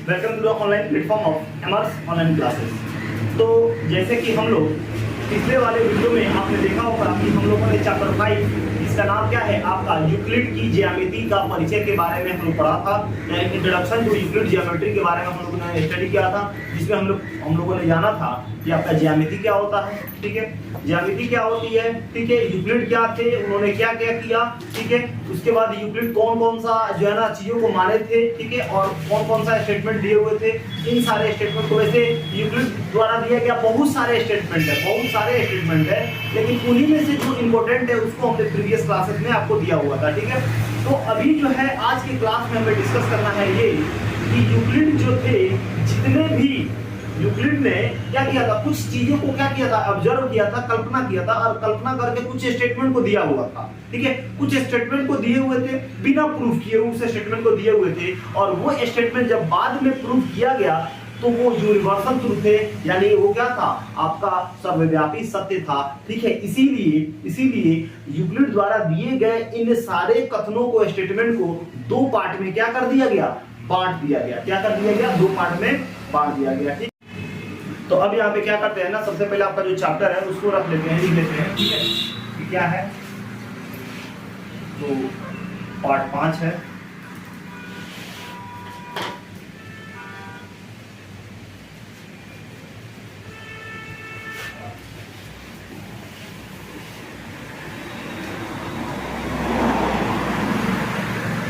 Welcome to the online platform of Aimers online classes. तो जैसे कि हम लोग पिछले वाले वीडियो में आपने देखा होगा कि हम लोगों ने चैप्टर 5 इसका नाम क्या है आपका यूक्लिड की ज्यामिति का परिचय के बारे में हम लोग पढ़ा था, इंट्रोडक्शन टू यूक्लिड ज्योमेट्री के बारे में हम लोगों ने स्टडी किया था, जिसमें हम लोगों ने जाना था कि आपका ज्यामिति क्या होता है। ठीक है, ज्यामिति क्या होती है। ठीक है, यूक्लिड क्या थे, उन्होंने क्या क्या किया। ठीक है, उसके बाद यूक्लिड कौन कौन सा जो है ना चीजों को माने थे। ठीक है, और कौन कौन सा स्टेटमेंट दिए हुए थे। इन सारे स्टेटमेंट को वैसे यूक्लिड द्वारा दिया गया बहुत सारे स्टेटमेंट है, लेकिन उन्हीं में से जो इंपॉर्टेंट है उसको हमने प्रीवियस क्लासेस में आपको दिया हुआ था। ठीक है, तो अभी जो है आज की क्लास में हमें डिस्कस करना है ये कि यूक्लिड जो थे, जितने भी यूक्लिड ने क्या किया था, कुछ चीजों को क्या किया था, ऑब्जर्व किया था, कल्पना किया था, और कल्पना करके कुछ स्टेटमेंट को दिया हुआ था। ठीक है, कुछ स्टेटमेंट को दिए हुए थे, बिना प्रूफ किए उस स्टेटमेंट को दिए हुए थे, और वो स्टेटमेंट जब बाद में प्रूफ किया गया तो वो यूनिवर्सल ट्रूथ थे, यानी वो क्या था, आपका सर्वव्यापी सत्य था। ठीक है, इसीलिए यूक्लिड द्वारा दिए गए इन सारे कथनों को, स्टेटमेंट को दो पार्ट में क्या कर दिया गया, बांट दिया गया। क्या कर दिया गया, दो पार्ट में बांट दिया गया। ठीक, तो अब यहाँ पे क्या करते हैं ना, सबसे पहले आपका जो चैप्टर है उसको रख लेते हैं, लिख लेते हैं। ठीक है, कि क्या है, तो पार्ट 5 है।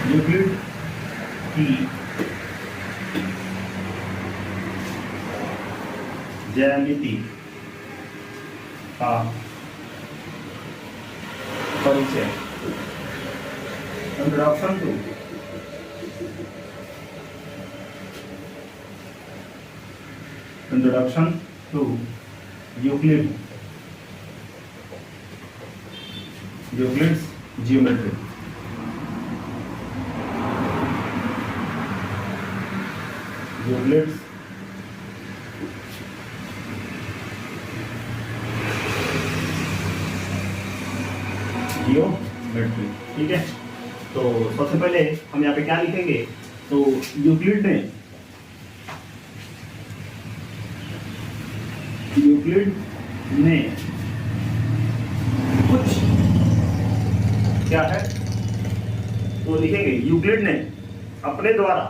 यूक्लिड की ज्यामिति का परिचय, introduction to Euclid's geometry. Euclid's geometry. ठीक है, तो सबसे पहले हम यहाँ पे क्या लिखेंगे, तो यूक्लिड ने कुछ क्या है, तो लिखेंगे यूक्लिड ने अपने द्वारा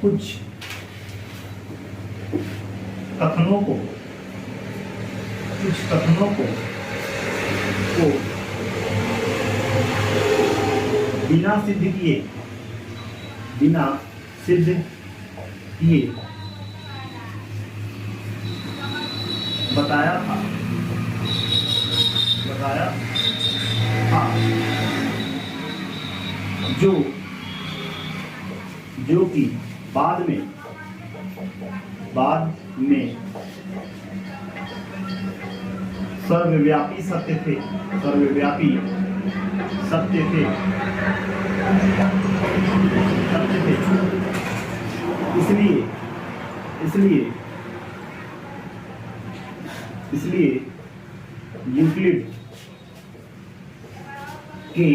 कुछ कथनों को बिना सिद्ध किए बताया था जो कि बाद में सर्वव्यापी सत्य थे। इसलिए यूक्लिड के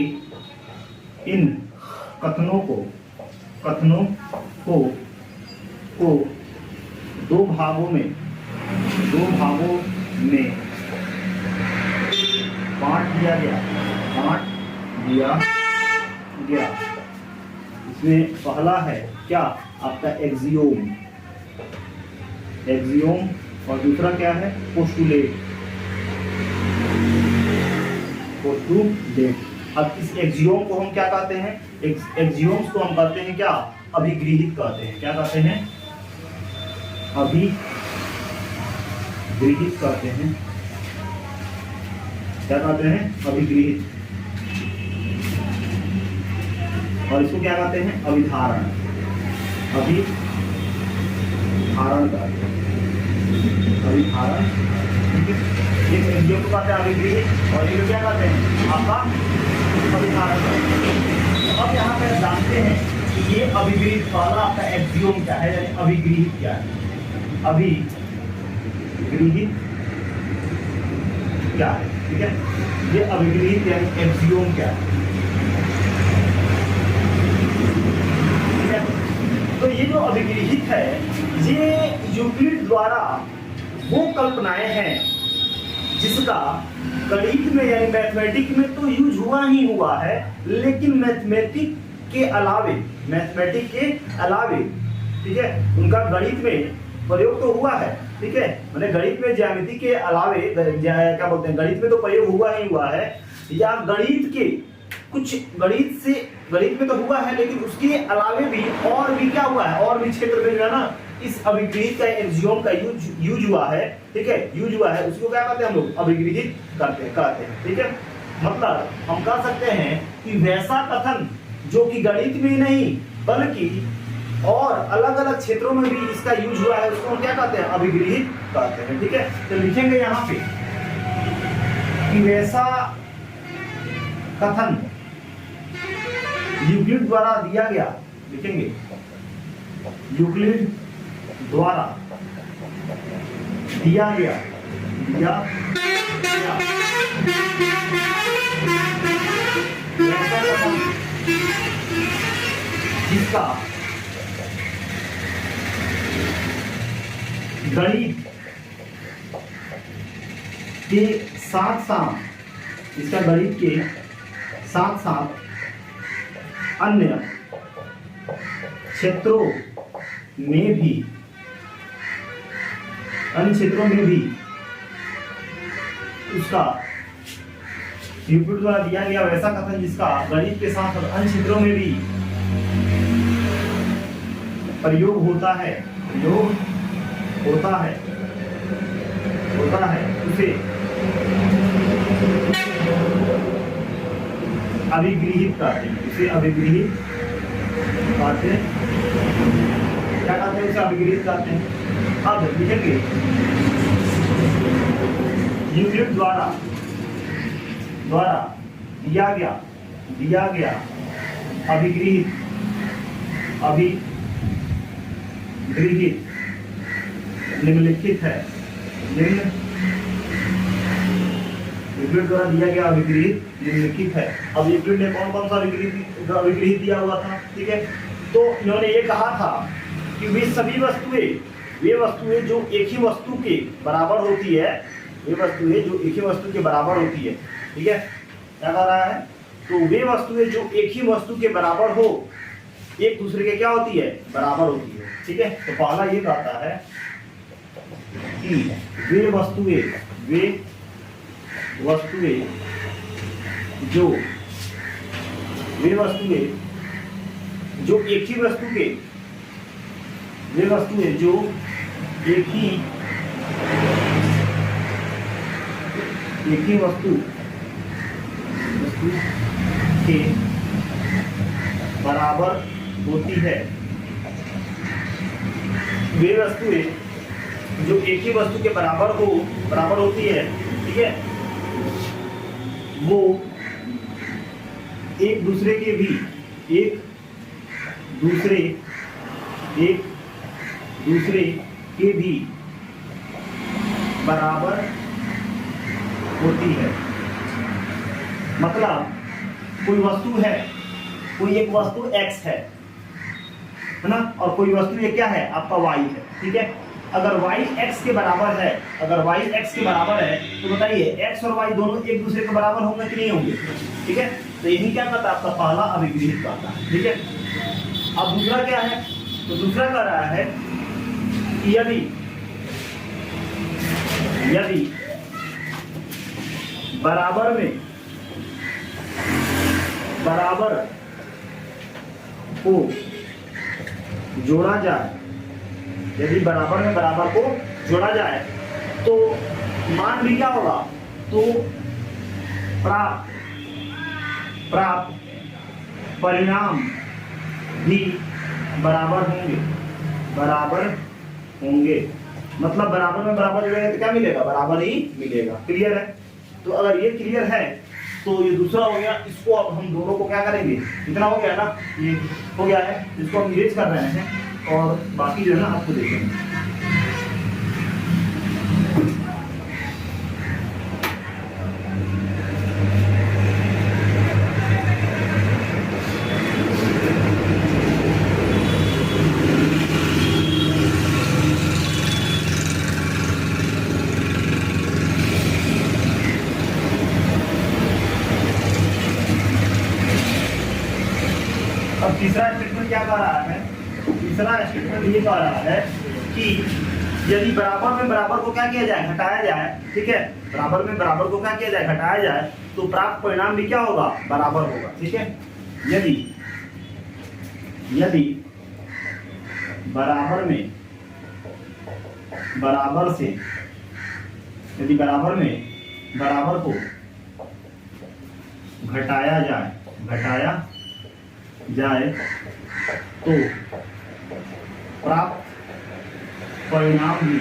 इन कथनों को दो भागों में बांट दिया गया। इसमें पहला है क्या, आपका एक्सियोम, और दूसरा क्या है, पोस्टुलेट। अब इस एक्सियोम को हम क्या कहते हैं, एक्सियोम्स को हम कहते हैं क्या, अभिगृहित कहते हैं। क्या कहते हैं, अभिगृहित कहते हैं। क्या कहते हैं, अभिगृहित। और इसको क्या कहते हैं, अभिधारण कहते हैं। एक एनजीओ को कहते हैं अभिगृहित, और ये क्या कहते हैं, आपका अभिधारण। अब यहाँ पे जानते हैं कि ये अभिगृहित वाला आपका एक्सियोम क्या है, यानी अभिगृहित क्या है, अभिगृहित क्या है। ठीक है, ये अभिगृहित यानी एक्सियोम क्या है, ठीक है। तो ये जो अभिगृहित है ये यूक्लिड द्वारा वो कल्पनाएं हैं जिसका गणित में यानी मैथमेटिक में तो यूज हुआ ही हुआ है, लेकिन मैथमेटिक के अलावे ठीक है उनका गणित में प्रयोग तो हुआ है, ठीक है। मैंने गणित में ज्यामिति के अलावे क्या बोलते हैं, गणित में तो प्रयोग हुआ ही हुआ है, या गणित के कुछ गणित में तो हुआ है, लेकिन उसके अलावे भी और भी क्या हुआ है, और भी क्षेत्र में जो है ना इस अभिगृहित का एक्सियोम का यूज हुआ है, ठीक है, यूज हुआ है। उसको क्या कहते हैं हम लोग, अभिगृहित कहते हैं, ठीक है। मतलब हम कह सकते हैं कि वैसा कथन जो कि गणित में ही नहीं बल्कि और अलग अलग क्षेत्रों में भी इसका यूज हुआ है, उसको हम क्या कहते हैं, अभिगृहित कहते हैं, ठीक है। तो लिखेंगे यहाँ पे कि वैसा कथन यूक्लिड द्वारा दिया गया, लिखेंगे यूक्लिड द्वारा दिया गया वैसा कथन जिसका गणित के साथ साथ इसका गणित के साथ साथ अन्य क्षेत्रों में भी उसका यूक्लिड द्वारा दिया गया वैसा कथन जिसका गणित के साथ अन्य क्षेत्रों में भी प्रयोग होता है उसे अभिगृहित कहते हैं, उसे अभिगृहित कहते हैं, क्या कहते हैं, उसे अभिगृहित कहते हैं। अब लिखेंगे यूक्लिड द्वारा दिया गया अभिगृहित निम्नलिखित है, यूक्लिड द्वारा दिया गया अभिगृहित निम्नलिखित है। अब यूक्लिड ने कौन सा अभिगृहित दिया हुआ था, ठीक है। तो इन्होंने ये कहा था कि वे सभी वस्तुएं जो एक ही वस्तु के बराबर होती है, ठीक है। क्या कह रहा है, तो वे वस्तुएं जो एक ही वस्तु के बराबर हो एक दूसरे के क्या होती है, बराबर होती है, ठीक है। तो पहला ये कहता है कि वे वस्तुएं जो एक ही वस्तु के बराबर होती है, वे वस्तुएं जो एक ही वस्तु के बराबर होती है, ठीक है, वो एक दूसरे के भी बराबर होती है। मतलब कोई वस्तु है, कोई एक वस्तु x है ना, और कोई वस्तु ये क्या है, आपका y है, ठीक है। अगर y x के बराबर है, तो बताइए x और y दोनों एक दूसरे के बराबर होंगे कि नहीं होंगे, ठीक है। तो यही क्या कहता है, आपका पहला अभिगृहित कहता है, ठीक है। अब दूसरा क्या है, तो दूसरा कह रहा है कि यदि बराबर को जोड़ा जाए, यदि बराबर में बराबर को जोड़ा जाए तो मान भी क्या होगा, तो प्राप्त परिणाम भी बराबर होंगे। मतलब बराबर में बराबर जोड़ेंगे तो क्या मिलेगा, बराबर ही मिलेगा। क्लियर है। तो अगर ये क्लियर है तो ये दूसरा हो गया। इसको अब हम दोनों को क्या करेंगे, इतना हो गया ना, ये हो गया है, इसको हम इरेज कर रहे हैं और बाकी जो है ना आपको देखेंगे। अब तीसरा स्टेटमेंट क्या कह रहा है? तीसरा स्टेटमेंट ये कह रहा है कि यदि बराबर में बराबर को क्या किया जाए, घटाया जाए, ठीक है, बराबर में बराबर को क्या किया जाए, घटाया जाए, तो प्राप्त परिणाम भी क्या होगा, बराबर होगा, ठीक है। यदि बराबर में बराबर से, यदि बराबर में बराबर को घटाया जाए तो प्राप्त परिणाम भी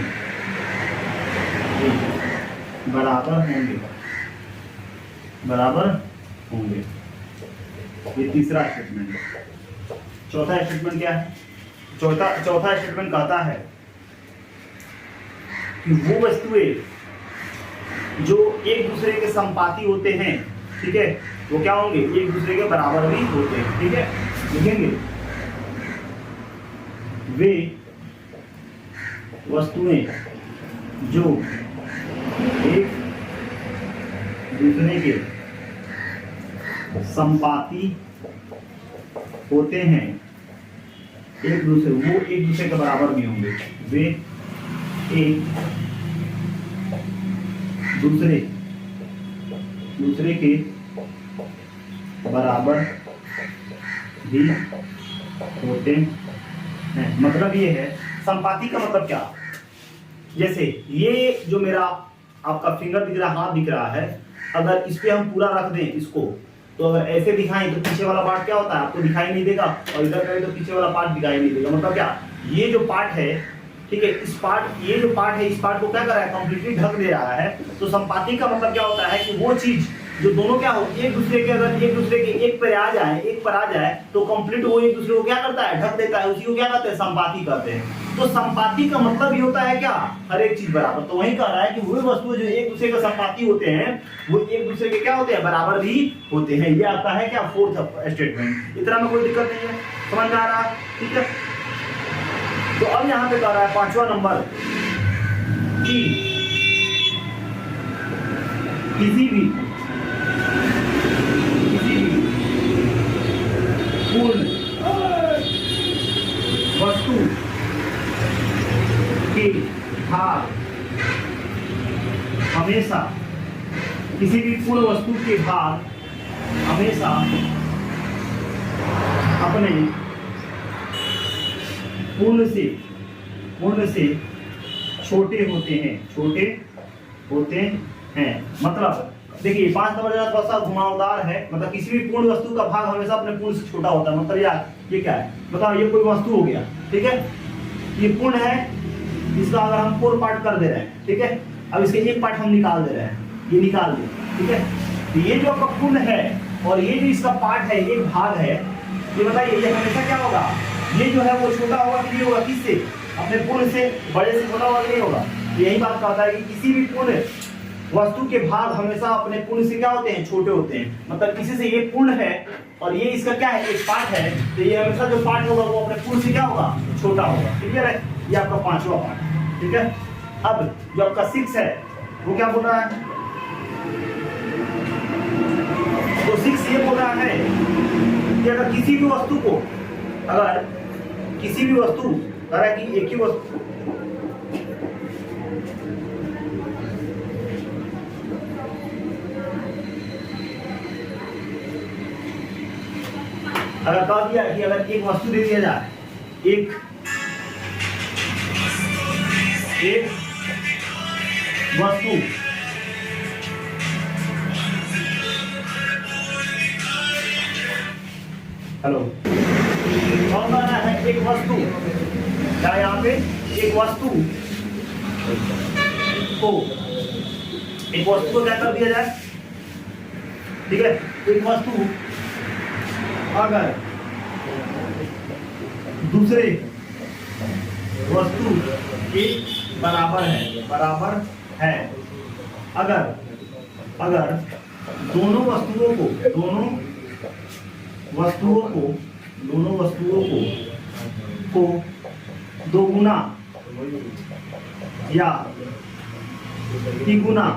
बराबर होंगे। ये तीसरा स्टेटमेंट है। चौथा स्टेटमेंट क्या है? चौथा स्टेटमेंट कहता है कि वो वस्तुएं जो एक दूसरे के संपाती होते हैं, ठीक है, वो क्या होंगे, एक दूसरे के बराबर भी होते हैं, ठीक है। लिखेंगे वे वस्तुएं जो एक दूसरे के संपाती होते हैं, एक दूसरे के बराबर भी होंगे। वे एक दूसरे के बराबर भी होते हैं। मतलब ये है, संपाती का मतलब क्या? जैसे ये जो मेरा आपका फिंगर दिख रहा है, हाथ दिख रहा है, अगर इस पे हम पूरा रख दें इसको, तो अगर ऐसे दिखाएं तो पीछे वाला पार्ट क्या होता है, आपको दिखाई नहीं देगा, और इधर करें तो पीछे वाला पार्ट दिखाई नहीं देगा। मतलब क्या, ये जो पार्ट है, ठीक है, ये जो पार्ट है, इस पार्ट को क्या कर रहा है, कंप्लीटली ढक दे रहा है। तो संपाती का मतलब क्या होता है कि वो चीज जो दोनों क्या हो, एक दूसरे के अगर एक दूसरे के एक पर आ जाए तो कंप्लीट वो एक दूसरे को क्या करता है, ढक देता है। उसी को क्या कहते हैं, संपाती कहते हैं। तो संपाती का मतलब ये होता है क्या, हर एक चीज बराबर। तो वही कह रहा है कि वो वस्तु जो एक दूसरे के संपाती होते हैं, वो एक दूसरे के क्या होते हैं, बराबर भी होते हैं। ये आपका है क्या, फोर्थ स्टेटमेंट। इतना में कोई दिक्कत नहीं है, समझ में आ रहा है, ठीक है। तो अब यहाँ पे कह रहा है पांचवा नंबर कि किसी भी पूर्ण वस्तु के भाग हमेशा, किसी भी पूर्ण वस्तु के भाग हमेशा अपने पूर्ण से छोटे होते हैं। मतलब देखिए 5 नंबर थोड़ा सा घुमावदार है। मतलब किसी भी पूर्ण वस्तु का भाग हमेशा अपने पूर्ण से छोटा होता है। मतलब यार ये क्या है, बताओ, ये कोई वस्तु हो गया, ठीक है, ये पूर्ण है, इसका अगर हम 4 पार्ट कर दे रहे हैं, ठीक है, अब इसके एक पार्ट हम निकाल दे रहे हैं, ये निकाल दे, ठीक है। तो ये जो आपका पूर्ण है और ये जो इसका पार्ट है, एक भाग है, ये बताइए ये हमेशा क्या होगा, ये जो है वो छोटा होगा कि नहीं होगा, किससे, अपने पूर्ण से, बड़े से छोटा होगा कि नहीं होगा। यही बात कहता है कि किसी भी पूर्ण वस्तु के भाग हमेशा अपने पूर्ण से क्या होते हैं, छोटे होते हैं। मतलब किसी से ये पूर्ण है और ये इसका क्या है, एक पार्ट है, तो ये हमेशा जो पार्ट होगा वो अपने पूर्ण से क्या होगा, छोटा होगा। क्लियर है, ये आपका 5वां पार्ट, ठीक है। अब जो आपका 6 है वो क्या बोल रहा है, तो 6 ये बोल रहा है कि अगर किसी भी वस्तु को, अगर किसी भी वस्तु, अगर कि एक ही वस्तु, अगर कह दिया कि अगर एक वस्तु दे दिया जाए, एक वस्तु हेलो कौन कहना है, एक वस्तु, क्या यहाँ पे एक वस्तु को क्या कर दिया जाए, ठीक है, एक वस्तु अगर दूसरे वस्तु के बराबर है, अगर दोनों वस्तुओं को दोगुना या तिगुना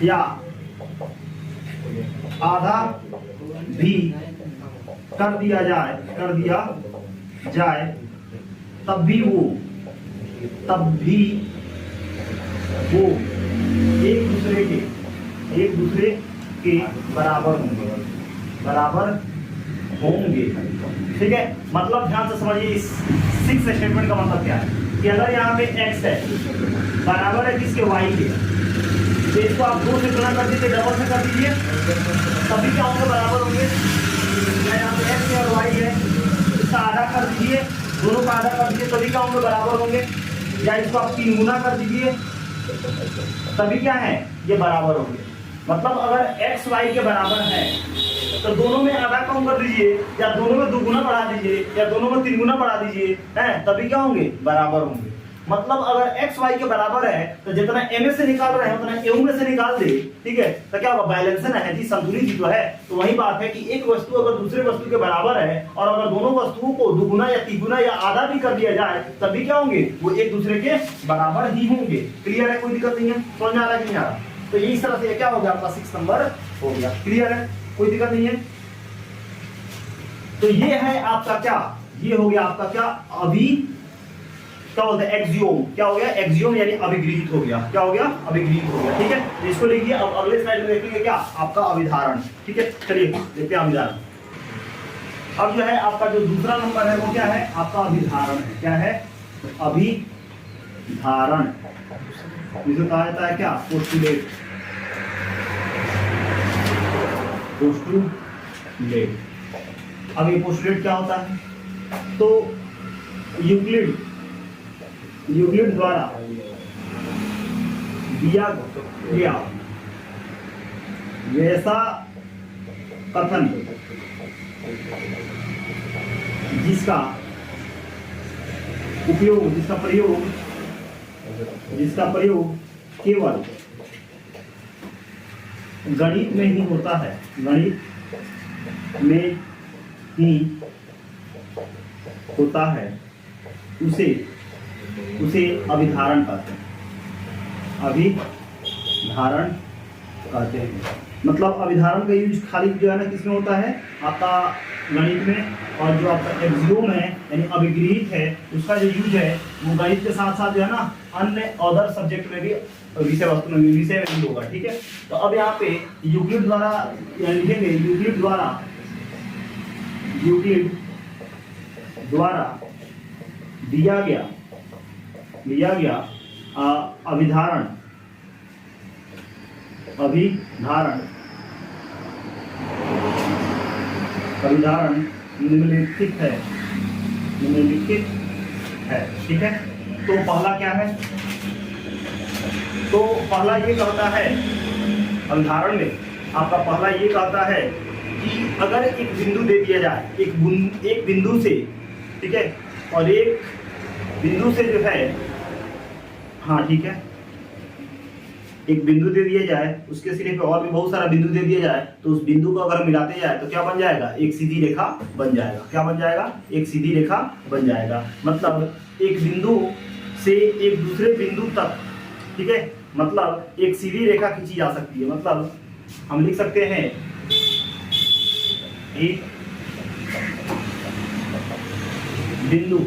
या आधा भी कर दिया जाए तब भी वो एक दूसरे के बराबर होंगे। ठीक है, मतलब ध्यान से समझिए इस 6 स्टेटमेंट का मतलब क्या है कि अगर यहाँ पे x है बराबर है किसके, y के, तो इसको आप 2 से गुणा कर दीजिए, डबल से कर दीजिए, तभी क्या होंगे, बराबर होंगे। यहाँ पे x है और y है, इसका आधा कर दीजिए, दोनों का आधा कर दीजिए, तभी क्या होंगे, बराबर होंगे। या इसको आप 3 गुना कर दीजिए, तभी क्या है, ये बराबर होंगे। मतलब अगर x y के बराबर है तो दोनों में आधा कम कर दीजिए, या दोनों में 2 गुना बढ़ा दीजिए, या दोनों में 3 गुना बढ़ा दीजिए, हैं, तभी क्या होंगे, बराबर होंगे। मतलब अगर x y के बराबर है तो जितना a में से निकाल रहे हैं उतना a में से निकाल दे। ठीक है, तो क्या होगा, बैलेंस है जी, संतुलित ही तो है। तो वही बात है कि एक वस्तु अगर दूसरे वस्तु के बराबर है और अगर दोनों वस्तुओं को 2 गुना या 3 गुना या आधा भी कर दिया जाए तभी क्या होंगे, वो एक दूसरे के बराबर ही होंगे। क्लियर है, कोई दिक्कत नहीं है, समझ में आ रहा है कि नहीं आ रहा। तो इस तरह से क्या हो गया, आपका 6 नंबर हो गया। क्लियर है, कोई दिक्कत नहीं है। तो ये है आपका क्या, ये हो गया आपका क्या, अभी क्या बोलते हैं, एक्सियोम। क्या हो गया, एक्सियोम यानी अभिगृहित हो गया। क्या हो गया, अभिगृहित हो गया। ठीक है, तो इसको लिखिए। अब अगले स्लाइड में देखेंगे क्या, आपका अभिधारण। ठीक है, चलिए देखते हैं अभिधारण। अब जो है आपका जो दूसरा नंबर है वो क्या है, आपका अभिधारण है। क्या है, अभिधारण, जिसे कहा जाता है क्या, पोस्टुलेट। पोस्टुलेट। अब ये पोस्टुलेट क्या होता है, तो यूक्लिड द्वारा दिया गया वैसा कथन जिसका प्रयोग केवल गणित में ही होता है, गणित में ही होता है, उसे अभिधारण कहते हैं। अभिधारण कहते हैं। मतलब अभिधारण का यूज खाली जो है ना किसमें होता है, आपका गणित में, और जो आपका एक्सियोम है यानी अभिगृहित है उसका जो यूज है वो गणित के साथ साथ जो है ना अन्य अदर सब्जेक्ट में भी, विषय वस्तु में भी, विषय में भी होगा। ठीक है, तो अब यहाँ पे यूक्लिड द्वारा लिखेंगे, यूक्लिड द्वारा दिया गया अभिधारण निम्नलिखित है। ठीक है, तो पहला क्या है, तो पहला ये कहता है अभिधारण में आपका पहला ये कहता है कि अगर एक बिंदु दे दिया जाए, एक बिंदु से, ठीक है, और एक बिंदु से जो है, हाँ ठीक है, एक बिंदु दे दिया जाए, उसके सिरे पे और भी बहुत सारा बिंदु दे दिया जाए, तो उस बिंदु को अगर मिलाते जाए तो क्या बन जाएगा, एक सीधी रेखा बन जाएगा। क्या बन जाएगा, एक सीधी रेखा बन जाएगा। मतलब एक बिंदु से एक दूसरे बिंदु तक, ठीक है, मतलब एक सीधी रेखा खींची जा सकती है। मतलब हम लिख सकते हैं एक बिंदु,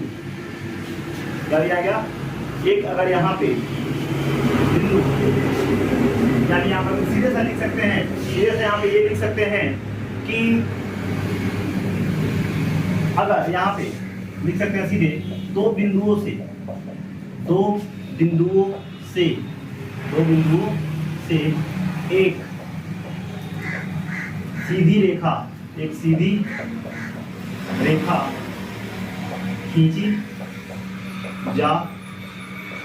क्या दिया गया, एक अगर यहाँ पे बिंदु, यानी यहाँ पर सीधे से लिख सकते हैं, सीधे से यहाँ पे ये लिख सकते हैं कि अगर यहाँ पे लिख सकते हैं सीधे दो बिंदुओं से एक सीधी रेखा खींची जा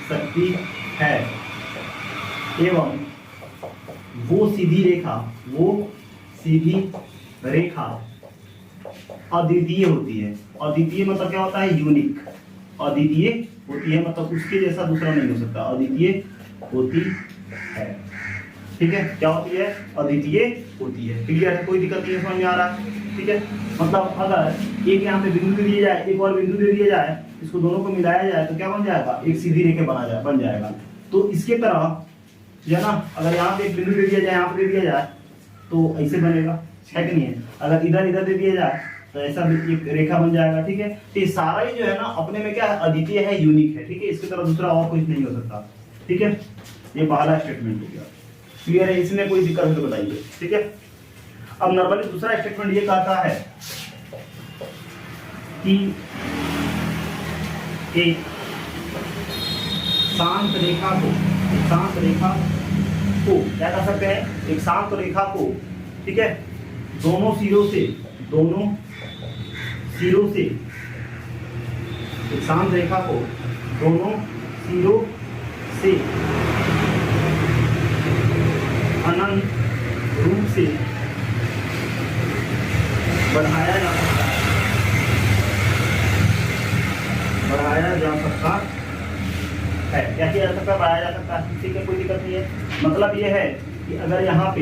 सकती है एवं वो सीधी रेखा अद्वितीय होती है। अद्वितीय मतलब क्या होता है, यूनिक। अद्वितीय होती है मतलब उसके जैसा दूसरा नहीं हो सकता, अद्वितीय होती है। ठीक है, क्या होती है, अद्वितीय होती है। क्लियर है, कोई दिक्कत नहीं है, समझ में आ रहा है। ठीक है, मतलब अगर एक यहाँ पे बिंदु दे दिया जाए, एक और बिंदु दे दिया जाए, इसको दोनों को मिलाया जाए तो क्या बन जाएगा, एक सीधी रेखा बन जाएगा। तो इसके तरह जो है ना, अगर यहाँ पे एक बिंदु दे दिया जाए, यहाँ पे दे दिया जाए, तो ऐसे बनेगा, है कि नहीं है। अगर इधर इधर दे दिया जाए तो ऐसा भी एक रेखा बन जाएगा, ठीक है। तो ये सारा ही जो है ना अपने में क्या है, अद्वितीय है, यूनिक है, ठीक है। इसकी तरह दूसरा और कुछ नहीं हो सकता, ठीक है। ये पहला स्टेटमेंट हो गया, क्लियर है, इसमें कोई दिक्कत है तो बताइए, ठीक है। अब नॉर्मली दूसरा स्टेटमेंट ये कहता है कि एक शांत रेखा को क्या कर सकते हैं, एक शांत रेखा को, ठीक है, दोनों सिरों से एक शांत रेखा को दोनों सिरों से अनंत रूप से बढ़ाया जा सकता है, क्या किया जा सकता है, बढ़ाया जा सकता है, ठीक है, कोई दिक्कत नहीं है। मतलब ये है कि अगर यहाँ पे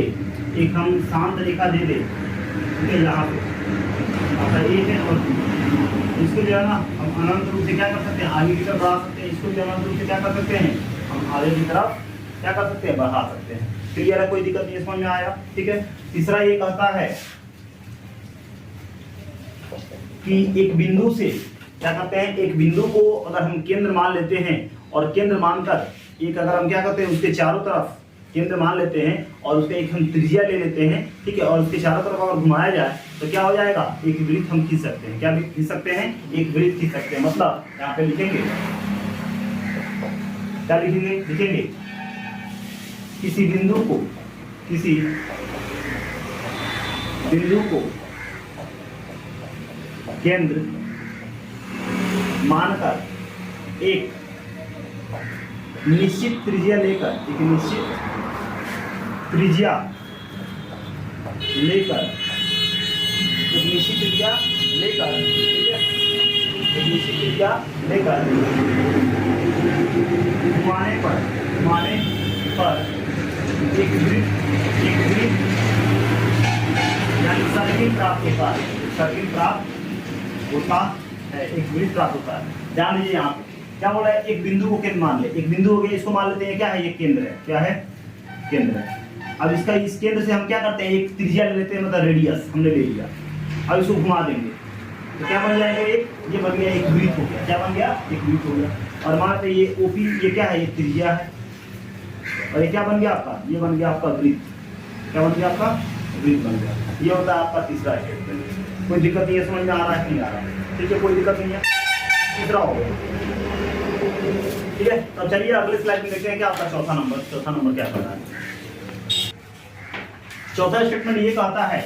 एक हम शांत रेखा दे दें, ठीक है, यहाँ पे आपका एक है और इसको जो है ना हम अनंत रूप से क्या कर सकते हैं, आगे की तरफ बढ़ा सकते हैं। इसको जो अनंत रूप से क्या कर सकते हैं, हम आगे की तरफ क्या कर सकते हैं, बढ़ा सकते हैं। क्लियर है, कोई दिक्कत नहीं, समझ में आया, ठीक है। तीसरा ये कहता है कि एक बिंदु से क्या करते हैं, एक बिंदु को अगर हम केंद्र मान लेते हैं और केंद्र मानकर एक अगर हम क्या करते हैं उसके चारों तरफ केंद्र मान लेते हैं और उसका एक हम त्रिज्या ले लेते हैं, ठीक है, और उसके चारों तरफ अगर घुमाया जाए तो क्या हो जाएगा, एक वृत्त हम खींच सकते हैं। क्या खींच सकते हैं, एक वृत्त खींच सकते हैं। मतलब यहाँ पे लिखेंगे, क्या लिखेंगे, किसी बिंदु को केंद्र मानकर एक निश्चित त्रिज्या लेकर ठीक है, घुमाने पर एक वृत्त यानी सर्किल प्राप्त होता है, एक वृत्त प्राप्त होता है। ध्यान दीजिए यहाँ पे क्या बोला है, एक बिंदु को केंद्र मान ले, एक बिंदु हो गया, इसको मान लेते हैं क्या है, ये केंद्र है, क्या है, केंद्र है। अब इसका इस केंद्र से हम क्या करते हैं, एक त्रिज्या ले लेते हैं, मतलब रेडियस हमने ले लिया। अब इसको घुमा देंगे तो क्या बन जाएगा, ये बन गया एक वृत्त हो गया। क्या बन गया, एक वृत्त हो गया। और मानते ये ओपी, ये क्या है, ये त्रिज्या है, और ये क्या बन गया आपका, ये बन गया आपका वृत्त। क्या बन गया आपका, वृत्त बन गया। ये होता है आपका तीसरा स्टेटमेंट। कोई दिक्कत नहीं है, समझ में आ रहा है कि नहीं आ रहा है, ठीक है, कोई दिक्कत नहीं है। तीसरा हो गया, ठीक है। अब चलिए अगले स्लाइड में देखते हैं कि आपका चौथा नंबर क्या कर रहा है। चौथा स्टेटमेंट ये कहता है,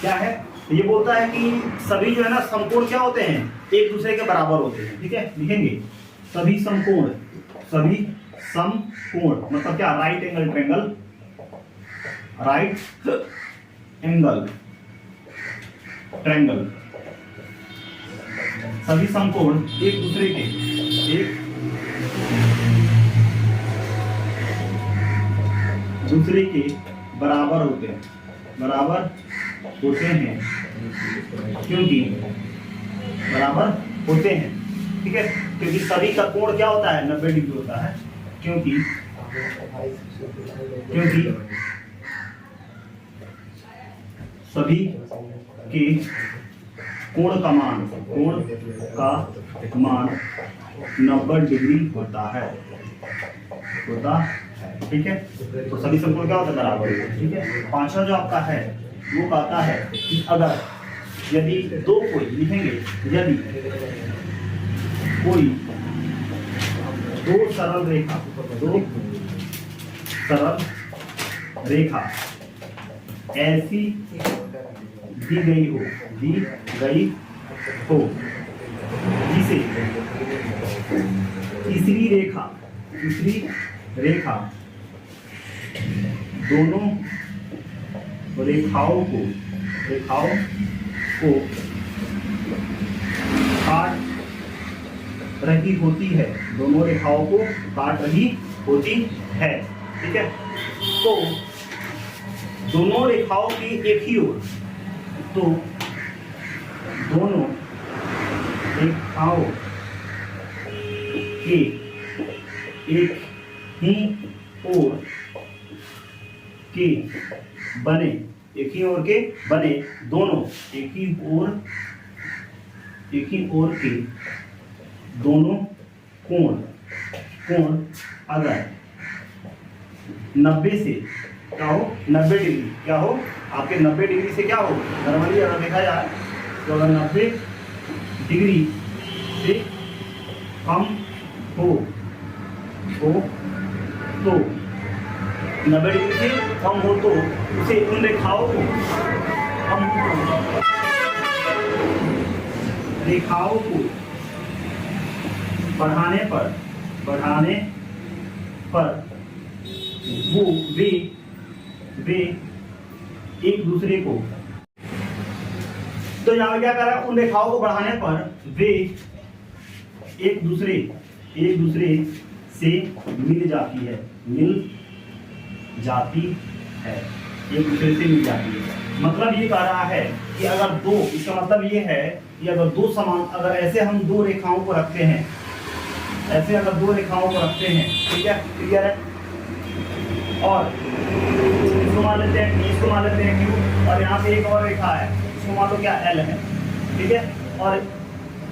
क्या है, ये बोलता है कि सभी जो है ना समकोण क्या होते हैं, एक दूसरे के बराबर होते हैं, ठीक है। लिखेंगे सभी समकोण मतलब क्या, राइट एंगल ट्रायंगल, सभी समकोण एक दूसरे के बराबर होते हैं, क्योंकि बराबर होते हैं, ठीक है, क्योंकि सभी का कोण क्या होता है, 90 डिग्री होता है, क्योंकि सभी के कोण का मान 90 डिग्री होता है, ठीक है। तो सभी समकोण क्या होता है, बराबर होते हैं, ठीक है। पांचवा जो आपका है वो कहता है कि अगर यदि यदि कोई दो सरल रेखा ऐसी दी गई हो जिसे तीसरी रेखा दोनों रेखाओं को काट रही होती है, दोनों रेखाओं को काट रही होती है, ठीक है। तो दोनों रेखाओं की एक ही ओर, तो दोनों रेखाओं के एक ही ओर के बने, एक ही ओर के बने दोनों, एक ही ओर के दोनों कोण अगर 90 से क्या हो, 90 डिग्री क्या हो, आपके 90 डिग्री से क्या हो, नॉर्मली अगर देखा जाए तो अगर 90 डिग्री से कम हो तो 90 डिग्री से कम हो तो उसे उन रेखाओं को बढ़ाने पर वो वे एक दूसरे को, तो यहाँ क्या कर रहा है, उन रेखाओं को बढ़ाने पर वे एक दूसरे से मिल जाती है, एक दूसरे से मिल जाती है। मतलब ये कह रहा है कि अगर दो, इसका मतलब ये है कि अगर दो समान, अगर ऐसे हम दो रेखाओं को रखते हैं, ऐसे अगर दो रेखाओं को रखते हैं, ठीक है, क्लियर है, और इसको मान लेते हैं, इसको मान लेते हैं Q, और यहाँ पे एक और रेखा है, इसको मान लो क्या L है, ठीक है, और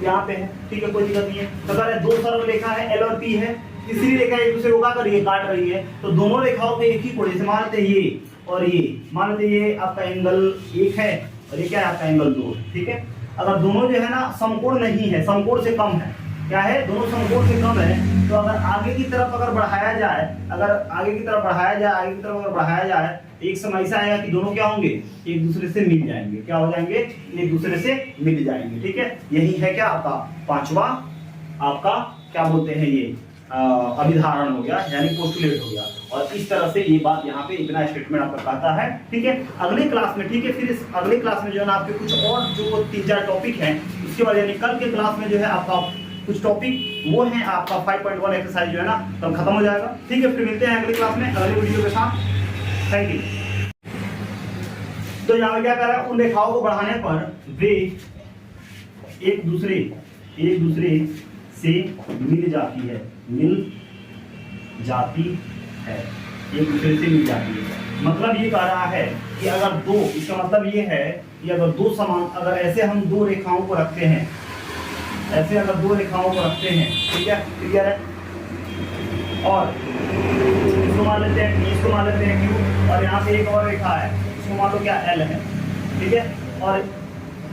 यहाँ पे है, ठीक है, कोई दिक्कत नहीं है। तो अगर दो सरल रेखा है L और P है, तीसरी रेखा एक दूसरे को क्या कर रही है, काट रही है, तो दोनों रेखाओं के एक ही कोण, जैसे मान लेते हैं ये और ये, मान लेते ये आपका एंगल 1 है और ये क्या है आपका एंगल 2, ठीक है। अगर दोनों जो है ना समकोण नहीं है, समकोण से कम है, क्या है, दोनों समकोण से कम है, तो अगर आगे की तरफ अगर बढ़ाया जाए, आगे की तरफ अगर बढ़ाया जाए, एक समय ऐसा आएगा कि दोनों क्या होंगे, एक दूसरे से मिल जाएंगे, क्या हो जाएंगे, एक दूसरे से मिल जाएंगे, ठीक है। यही है क्या आपका पांचवा, आपका क्या बोलते हैं ये अभिधारण हो गया, यानी पोस्टुलेट हो गया। और इस तरह से ये बात यहाँ पे इतना स्टेटमेंट आपका कहता है, ठीक है। अगले क्लास में, ठीक है, फिर इस अगले क्लास में जो है ना आपके कुछ और जो 3-4 टॉपिक हैं, उसके बाद यानी कल के क्लास में जो है आपका कुछ टॉपिक वो है आपका 5.1 एक्सरसाइज जो है ना तब खत्म हो जाएगा, ठीक है। फिर मिलते हैं अगली क्लास में अगले वीडियो के साथ, थैंक यू। तो यहाँ क्या कर रहा है, उन रेखाओं को बढ़ाने पर वे एक दूसरे से मिल जाती है, एक दूसरे से मिल जाती है। मतलब ये कह रहा है कि अगर दो, इसका मतलब ये है कि अगर दो समान, अगर ऐसे हम दो रेखाओं को रखते हैं, ऐसे अगर दो रेखाओं को रखते हैं, ठीक है, क्लियर है, और इसको मान लेते हैं Q, और यहाँ पे एक और रेखा है, इसको मान लो क्या L है, ठीक है, और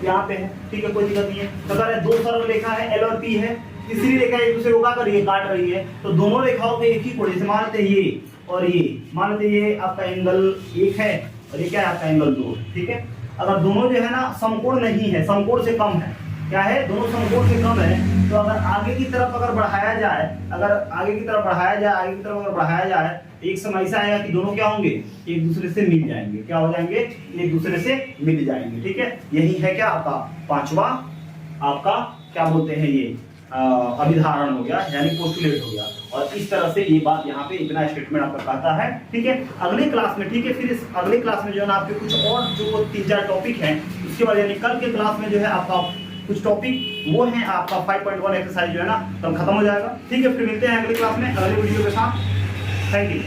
यहाँ पे है, ठीक है, कोई दिक्कत नहीं है। तो अगर दो सरल रेखा है L और P है, तीसरी रेखा एक दूसरे को क्या कर रही है, काट रही है, तो दोनों रेखाओं के एक ही कोण, जैसे मान लेते हैं ये और ये, मान लेते ये आपका एंगल 1 है और ये क्या है आपका एंगल 2, ठीक है। अगर दोनों जो है ना समकोण नहीं है, समकोण से कम है, क्या है, दोनों समकोण से कम है, तो अगर आगे की तरफ अगर बढ़ाया जाए, एक समय ऐसा आएगा कि दोनों क्या होंगे, एक दूसरे से मिल जाएंगे, क्या हो जाएंगे, एक दूसरे से मिल जाएंगे, ठीक है। यही है क्या आपका पांचवा, आपका क्या बोलते हैं ये अभिधारण हो गया, यानी पोस्टुलेट हो गया। और इस तरह से ये बात यहाँ पे इतना स्टेटमेंट आपका कहता है, ठीक है। अगले क्लास में, ठीक है, फिर इस अगले क्लास में जो है ना आपके कुछ और जो 3-4 टॉपिक हैं, उसके बाद यानी कल के क्लास में जो है आपका कुछ टॉपिक वो है आपका 5.1 एक्सरसाइज जो है ना तब खत्म हो जाएगा, ठीक है। फिर मिलते हैं अगली क्लास में अगले वीडियो के साथ, थैंक यू।